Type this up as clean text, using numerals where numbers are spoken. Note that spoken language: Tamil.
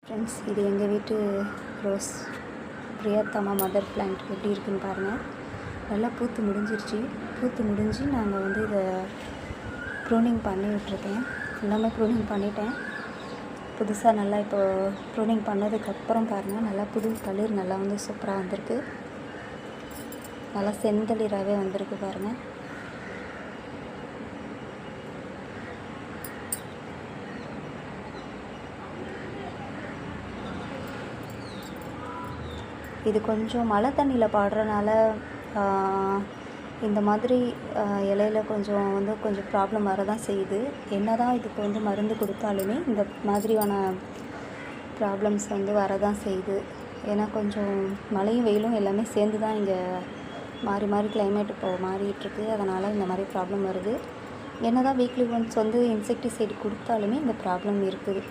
ஃப்ரெண்ட்ஸ், இது எங்கள் வீட்டு ரோஸ் பிரியாத்தமா மதர் பிளான்ட் எப்படி இருக்குன்னு பாருங்கள். நல்லா பூத்து முடிஞ்சு நாங்கள் இதை ப்ரூனிங் பண்ணி விட்டுருக்கேன். எல்லாமே ப்ரூனிங் பண்ணிட்டேன். புதுசாக நல்லா இப்போது ப்ரூனிங் பண்ணதுக்கப்புறம் பாருங்கள், நல்லா புது தளிர் நல்லா சூப்பராக வந்திருக்கு. நல்லா செந்தளிராகவே வந்திருக்கு பாருங்கள். இது கொஞ்சம் மழை தண்ணியில் பாடுறனால இந்த மாதிரி இலையில கொஞ்சம் ப்ராப்ளம் வரதான் செய்யுது. என்ன தான் இதுக்கு மருந்து கொடுத்தாலுமே இந்த மாதிரியான ப்ராப்ளம்ஸ் வரதான் செய்யுது. ஏன்னா கொஞ்சம் மழையும் வெயிலும் எல்லாமே சேர்ந்து தான் இங்கே மாறி கிளைமேட் இப்போது மாறிட்டுருக்கு. அதனால் இந்த மாதிரி ப்ராப்ளம் வருது. என்ன தான் வீக்லி ஒன்ஸ் இன்செக்டிசைடு கொடுத்தாலுமே இந்த ப்ராப்ளம் இருக்குது.